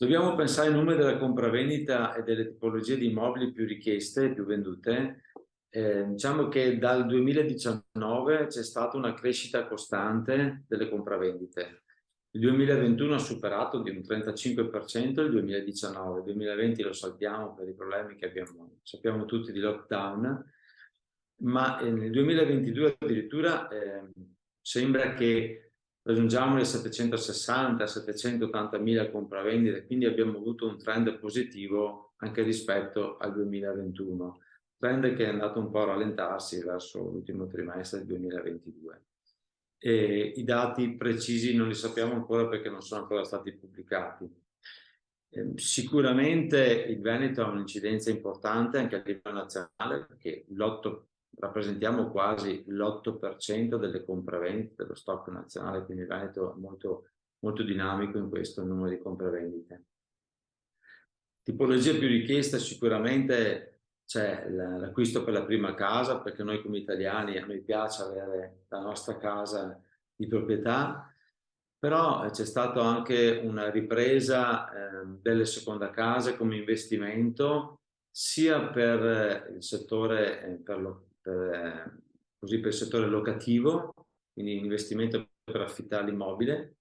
Dobbiamo pensare ai numeri della compravendita e delle tipologie di immobili più richieste e più vendute. Diciamo che dal 2019 c'è stata una crescita costante delle compravendite. Il 2021 ha superato di un 35% il 2019, il 2020 lo saltiamo per i problemi che abbiamo, sappiamo tutti di lockdown, ma nel 2022 addirittura sembra che raggiungiamo le 760-780 mila compravendite, quindi abbiamo avuto un trend positivo anche rispetto al 2021, trend che è andato un po' a rallentarsi verso l'ultimo trimestre del 2022. E i dati precisi non li sappiamo ancora perché non sono ancora stati pubblicati. Sicuramente il Veneto ha un'incidenza importante anche a livello nazionale perché rappresentiamo quasi l'8% delle compravendite dello stock nazionale, quindi il Veneto è molto, molto dinamico in questo numero di compravendite. Tipologia più richiesta sicuramente c'è l'acquisto per la prima casa, perché noi come italiani a noi piace avere la nostra casa di proprietà, però c'è stata anche una ripresa delle seconde case come investimento sia per il settore, così per il settore locativo, quindi investimento per affittare l'immobile,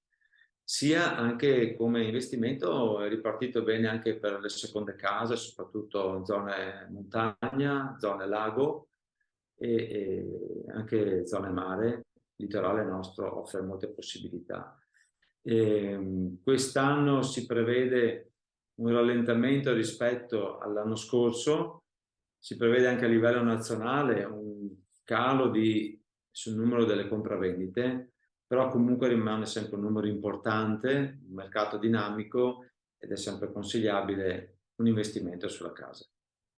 sia anche come investimento è ripartito bene anche per le seconde case, soprattutto in zone montagna, zone lago e anche zone mare. Il litorale nostro offre molte possibilità. Quest'anno si prevede un rallentamento rispetto all'anno scorso, si prevede anche a livello nazionale un calo sul numero delle compravendite, però comunque rimane sempre un numero importante, un mercato dinamico ed è sempre consigliabile un investimento sulla casa.